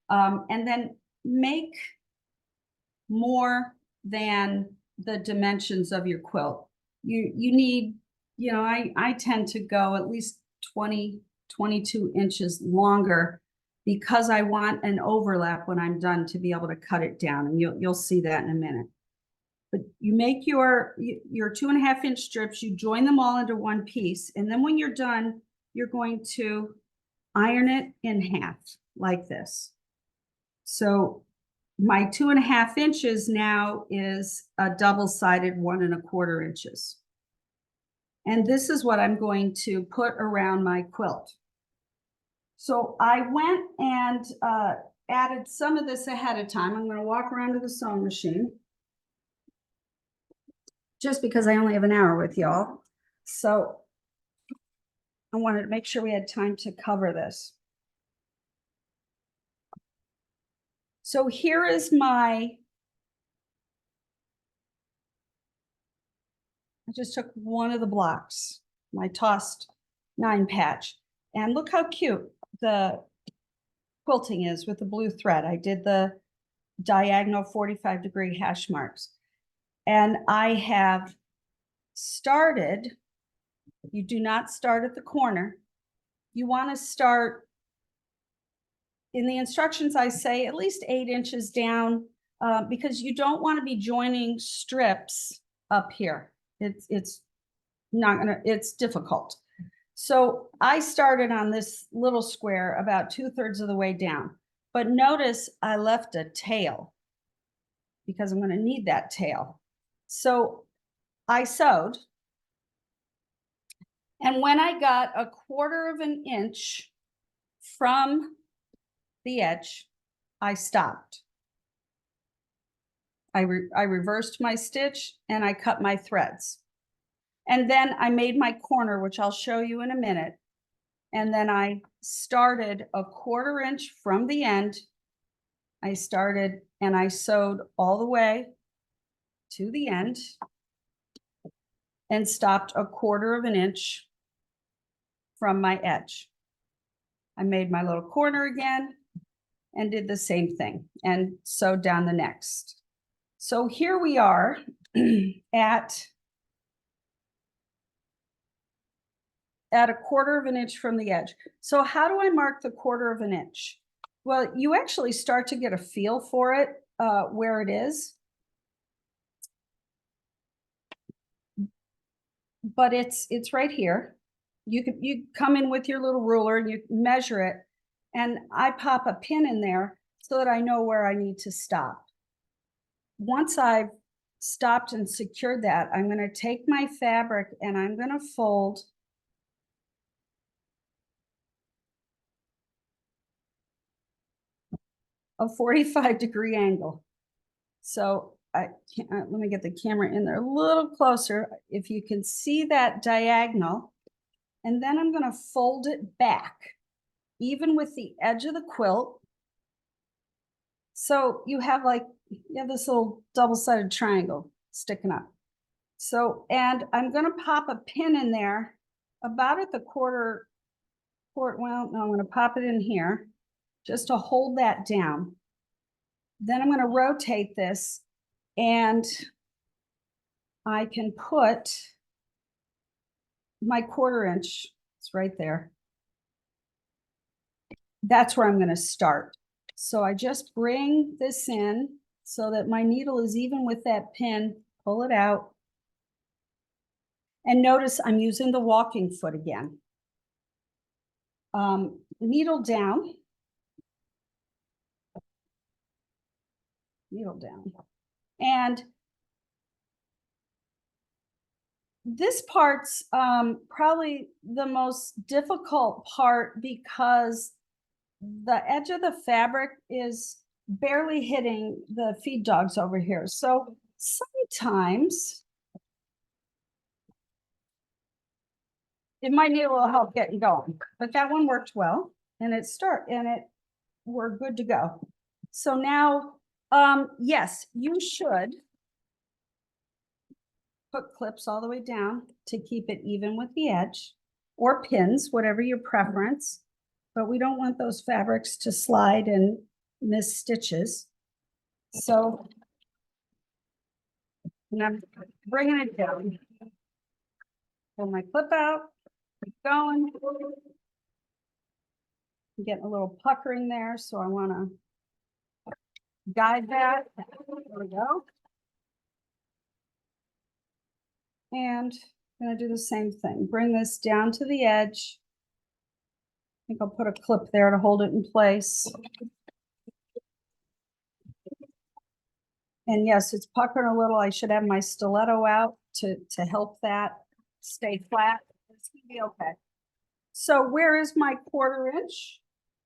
and then make more than the dimensions of your quilt. You need, I tend to go at least 20, 22 inches longer, because I want an overlap when I'm done to be able to cut it down, and you'll see that in a minute. But you make your 2.5-inch strips, you join them all into one piece, and then when you're done, you're going to iron it in half like this. So my 2.5 inches now is a double-sided 1.25 inches. And this is what I'm going to put around my quilt. So I went and added some of this ahead of time. I'm going to walk around to the sewing machine, just because I only have an hour with y'all. So I wanted to make sure we had time to cover this. So here is I just took one of the blocks, my tossed 9 patch, and look how cute the quilting is with the blue thread. I did the diagonal 45-degree hash marks. And I have started, you do not start at the corner. You want to start, in the instructions I say, at least 8 inches down, because you don't want to be joining strips up here. It's difficult. So I started on this little square about 2/3 of the way down, but notice I left a tail because I'm going to need that tail. So I sewed, and when I got 1/4 inch from the edge, I stopped. I reversed my stitch and I cut my threads. And then I made my corner, which I'll show you in a minute. And then I started 1/4 inch from the end. I started and I sewed all the way to the end and stopped 1/4 inch from my edge. I made my little corner again and did the same thing and sewed down the next. So here we are at 1/4 inch from the edge. So how do I mark the 1/4 inch? Well, you actually start to get a feel for it, where it is. But it's right here. You come in with your little ruler and you measure it, and I pop a pin in there so that I know where I need to stop. Once I've stopped and secured that, I'm going to take my fabric and I'm going to fold a 45-degree angle. So let me get the camera in there a little closer. If you can see that diagonal, and then I'm going to fold it back, even with the edge of the quilt. So you have this little double-sided triangle sticking up. So, and I'm going to pop a pin in there about at the 1/4 well, no, I'm gonna pop it in here just to hold that down. Then I'm gonna rotate this and I can put my 1/4 inch, it's right there. That's where I'm gonna start. So I just bring this in so that my needle is even with that pin, pull it out. And notice I'm using the walking foot again. Needle down. Needle down. And this part's probably the most difficult part because the edge of the fabric is barely hitting the feed dogs over here. So sometimes it might need a little help getting going, but that one worked well and we're good to go. So now, yes, you should put clips all the way down to keep it even with the edge, or pins, whatever your preference. But we don't want those fabrics to slide and miss stitches. So and I'm bringing it down. Pull my clip out, keep going. I'm getting a little puckering there, so I want to guide that. There we go. And I'm going to do the same thing. Bring this down to the edge. I think I'll put a clip there to hold it in place. And yes, it's puckering a little. I should have my stiletto out to help that stay flat. It's gonna be okay. So where is my 1/4 inch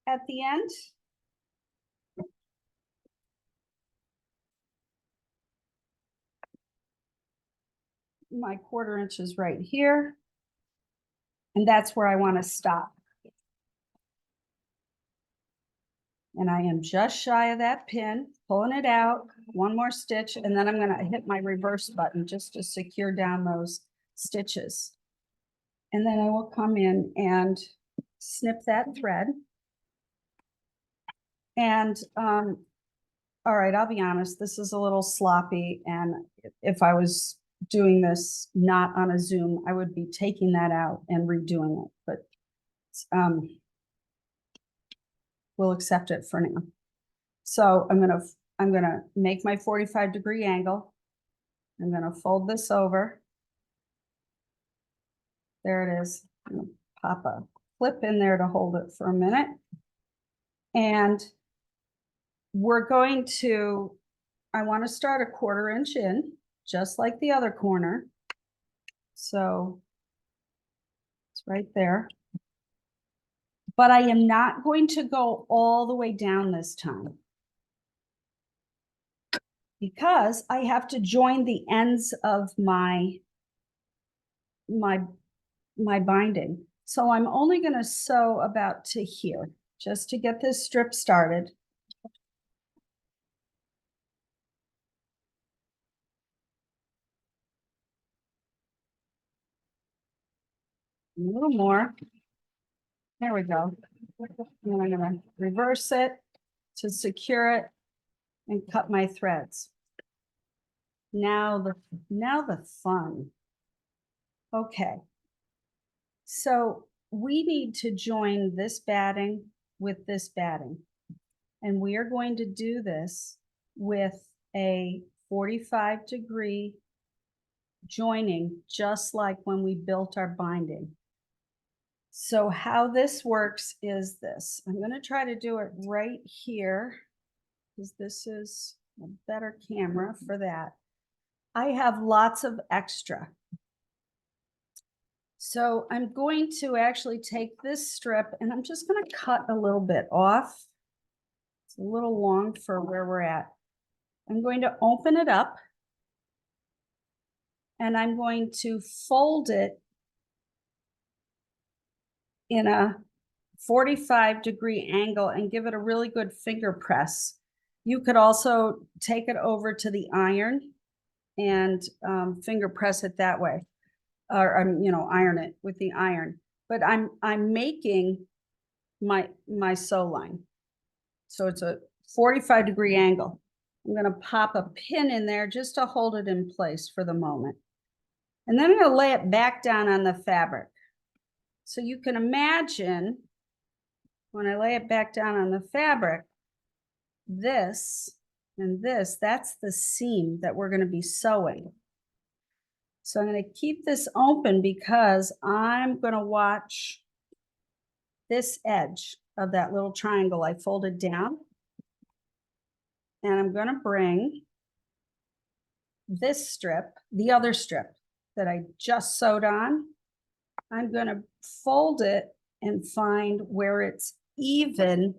at the end? My 1/4 inch is right here. And that's where I want to stop. And I am just shy of that pin, pulling it out, one more stitch, and then I'm going to hit my reverse button just to secure down those stitches. And then I will come in and snip that thread. And all right, I'll be honest, this is a little sloppy. And if I was doing this not on a Zoom, I would be taking that out and redoing it. But we'll accept it for now. So I'm gonna make my 45-degree angle. I'm gonna fold this over. There it is. I'm gonna pop a clip in there to hold it for a minute. And we're going to, I want to start a 1/4 inch in, just like the other corner. So it's right there. But I am not going to go all the way down this time, because I have to join the ends of my binding. So I'm only going to sew about to here just to get this strip started. A little more. There we go. And I'm going to reverse it to secure it and cut my threads. Now the fun. Okay. So we need to join this batting with this batting. And we are going to do this with a 45-degree joining, just like when we built our binding. So how this works is this. I'm going to try to do it right here, because this is a better camera for that. I have lots of extra. So I'm going to actually take this strip and I'm just going to cut a little bit off. It's a little long for where we're at. I'm going to open it up and I'm going to fold it in a 45-degree angle and give it a really good finger press. You could also take it over to the iron and finger press it that way, or iron it with the iron. But I'm making my sew line. So it's a 45-degree angle. I'm gonna pop a pin in there just to hold it in place for the moment. And then I'm gonna lay it back down on the fabric. So you can imagine when I lay it back down on the fabric, this and this, that's the seam that we're gonna be sewing. So I'm gonna keep this open because I'm gonna watch this edge of that little triangle I folded down. And I'm gonna bring this strip, the other strip that I just sewed on, I'm gonna fold it and find where it's even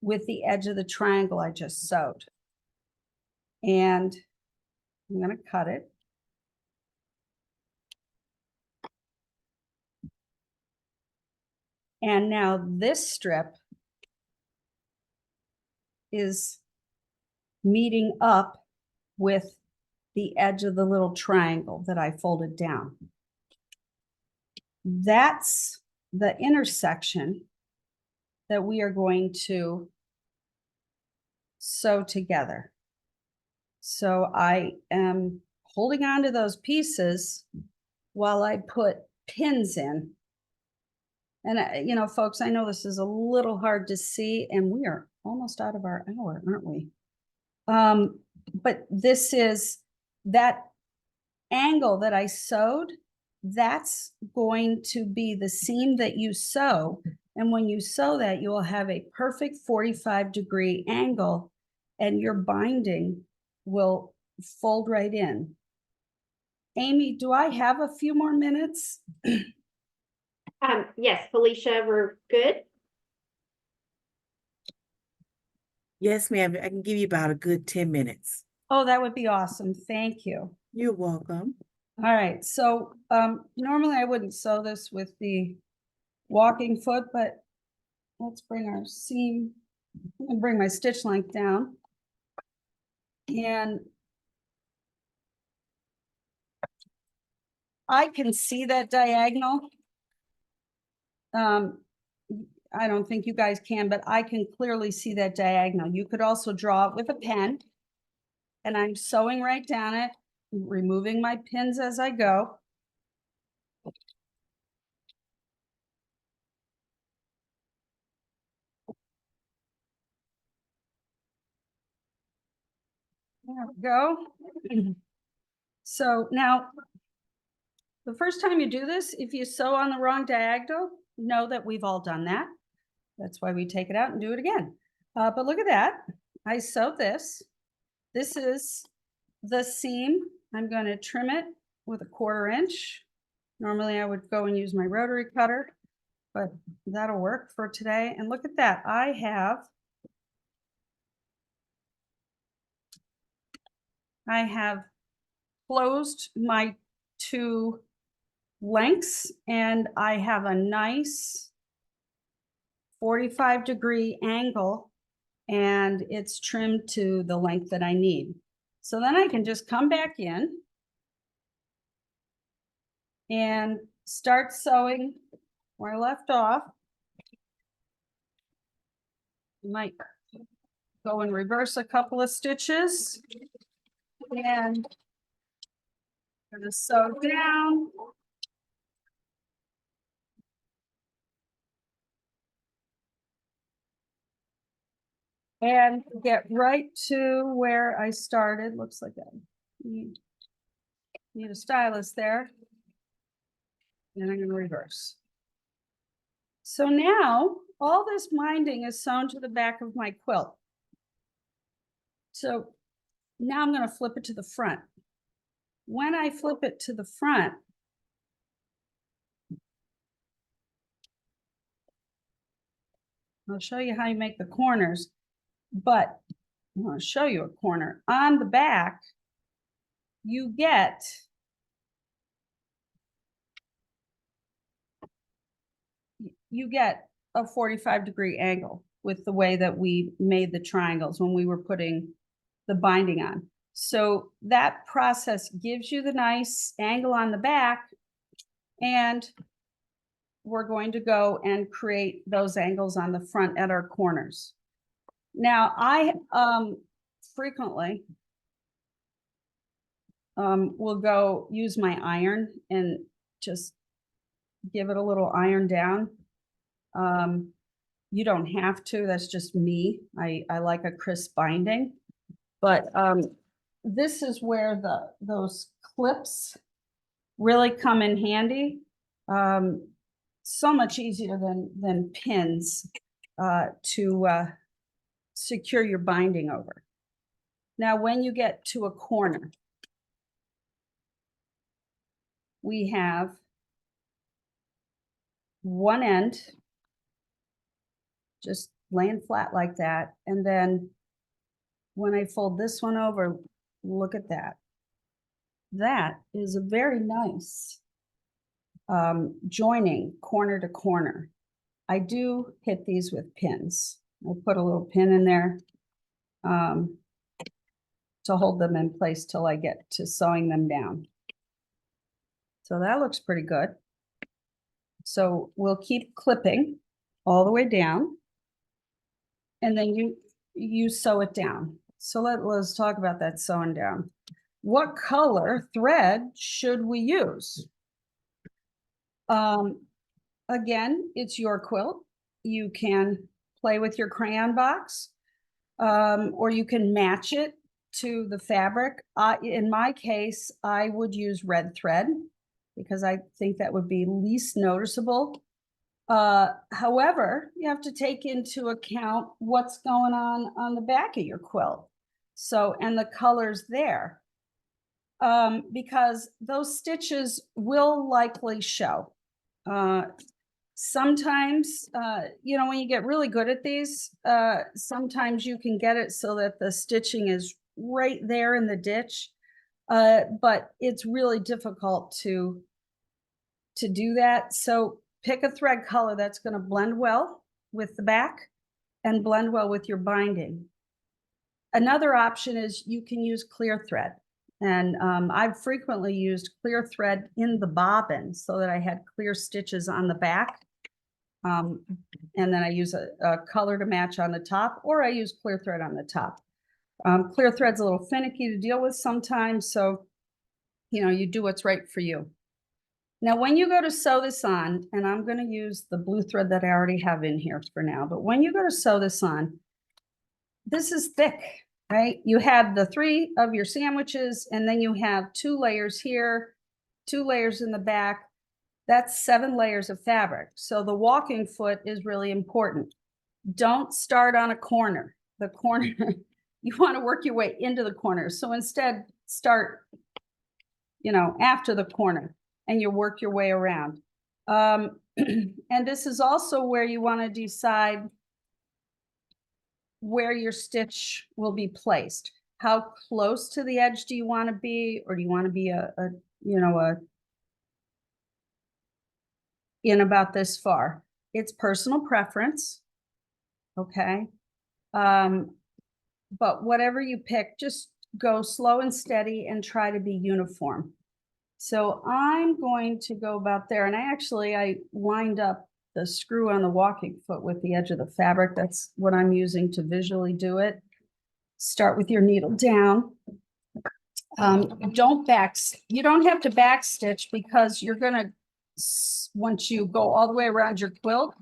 with the edge of the triangle I just sewed. And I'm gonna cut it. And now this strip is meeting up with the edge of the little triangle that I folded down. That's the intersection that we are going to sew together. So I am holding on to those pieces while I put pins in. And, you know, folks, I know this is a little hard to see, and we are almost out of our hour, aren't we? But this is that angle that I sewed, that's going to be the seam that you sew. And when you sew that, you will have a perfect 45-degree angle, and your binding will fold right in. Amy, do I have a few more minutes? Yes, Felicia, we're good. Yes, ma'am. I can give you about a good 10 minutes. Oh, that would be awesome. Thank you. You're welcome. All right, so normally I wouldn't sew this with the walking foot, but let's bring our seam and bring my stitch length down. And I can see that diagonal. I don't think you guys can, but I can clearly see that diagonal. You could also draw it with a pen. And I'm sewing right down it, removing my pins as I go. There we go. So now, the first time you do this, if you sew on the wrong diagonal, know that we've all done that. That's why we take it out and do it again. But look at that. I sewed this. This is the seam. I'm going to trim it with a 1/4 inch. Normally I would go and use my rotary cutter, but that'll work for today. And look at that. I have closed my 2 lengths, and I have a nice 45-degree angle, and it's trimmed to the length that I need. So then I can just come back in and start sewing where I left off. Might go and reverse a couple of stitches, and I'm gonna sew down. And get right to where I started. Looks like I need a stylus there. And I'm gonna reverse. So now all this binding is sewn to the back of my quilt. So now I'm gonna flip it to the front. When I flip it to the front, I'll show you how you make the corners, but I want to show you a corner. On the back, you get a 45-degree angle with the way that we made the triangles when we were putting the binding on. So that process gives you the nice angle on the back, and we're going to go and create those angles on the front at our corners. Now, I frequently will go use my iron and just give it a little iron down. You don't have to, that's just me. I like a crisp binding. But this is where those clips really come in handy. So much easier than pins to secure your binding over. Now, when you get to a corner, we have one end just laying flat like that. And then when I fold this one over, look at that. That is a very nice joining corner to corner. I do hit these with pins. I put a little pin in there to hold them in place till I get to sewing them down. So that looks pretty good. So we'll keep clipping all the way down, and then you sew it down. So let's talk about that sewing down. What color thread should we use? Again, it's your quilt. You can play with your crayon box, or you can match it to the fabric. In my case, I would use red thread because I think that would be least noticeable. However, you have to take into account what's going on the back of your quilt. So, and the colors there, because those stitches will likely show. Sometimes, you know, when you get really good at these, sometimes you can get it so that the stitching is right there in the ditch. But it's really difficult to do that. So pick a thread color that's going to blend well with the back and blend well with your binding. Another option is you can use clear thread. And I've frequently used clear thread in the bobbin so that I had clear stitches on the back. And then I use a color to match on the top, or I use clear thread on the top. Clear thread's a little finicky to deal with sometimes, so you know, you do what's right for you. Now, when you go to sew this on, and I'm going to use the blue thread that I already have in here for now, but when you go to sew this on, this is thick, right? You have the 3 of your sandwiches, and then you have 2 layers here, 2 layers in the back. That's 7 layers of fabric. So the walking foot is really important. Don't start on a corner. The corner, you want to work your way into the corner. So instead, start, you know, after the corner, and you work your way around. And this is also where you want to decide where your stitch will be placed. How close to the edge do you want to be, or do you want to be in about this far? It's personal preference, okay? But whatever you pick, just go slow and steady and try to be uniform. So I'm going to go about there, and I lined up the screw on the walking foot with the edge of the fabric. That's what I'm using to visually do it. Start with your needle down. You don't have to back stitch, because you're gonna, once you go all the way around your quilt,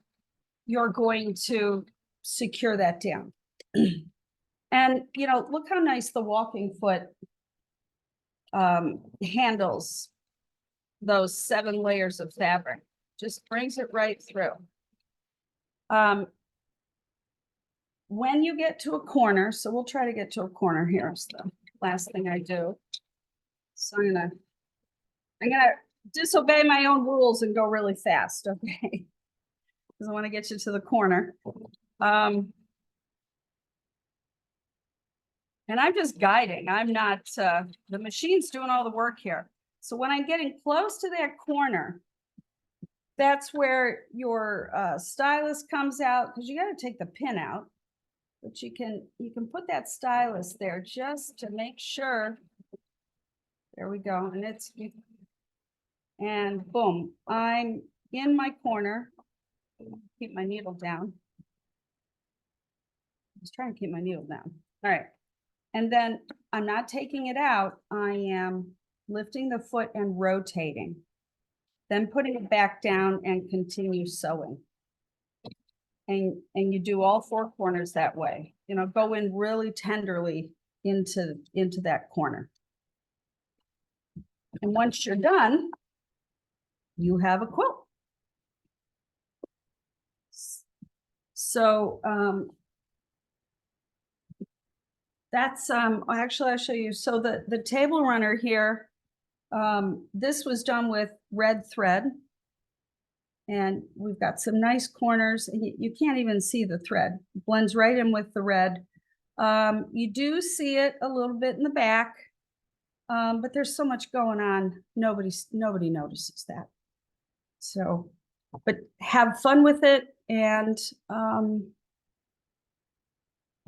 you're going to secure that down. And you know, look how nice the walking foot handles those 7 layers of fabric. Just brings it right through. When you get to a corner, so we'll try to get to a corner here. It's the last thing I do. So I'm gonna disobey my own rules and go really fast, okay? Because I want to get you to the corner. And I'm just guiding. I'm not, the machine's doing all the work here. So when I'm getting close to that corner, that's where your stylus comes out, because you got to take the pin out. But you can put that stylus there just to make sure. There we go. And and boom, I'm in my corner. Keep my needle down. Just trying to keep my needle down. All right. And then I'm not taking it out. I am lifting the foot and rotating. Then putting it back down and continue sewing. And you do all four corners that way. You know, go in really tenderly into that corner. And once you're done, you have a quilt. So that's actually I'll show you. So the table runner here, this was done with red thread. And we've got some nice corners, and you can't even see the thread. It blends right in with the red. You do see it a little bit in the back, but there's so much going on, nobody notices that. So, but have fun with it, and you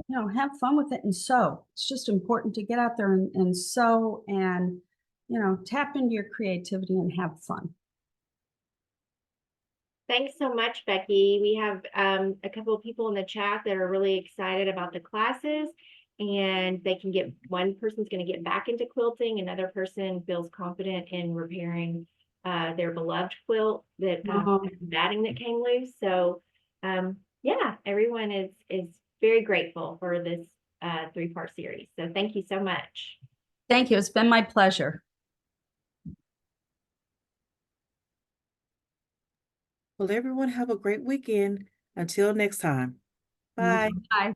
know, have fun with it and sew. It's just important to get out there and sew, and you know, tap into your creativity and have fun. Thanks so much, Becky. We have a couple of people in the chat that are really excited about the classes, and they can get, one person's going to get back into quilting, another person feels confident in repairing their beloved quilt that batting that came loose. So yeah, everyone is very grateful for this 3-part series. So thank you so much. Thank you. It's been my pleasure. Well, everyone have a great weekend. Until next time. Bye. Bye.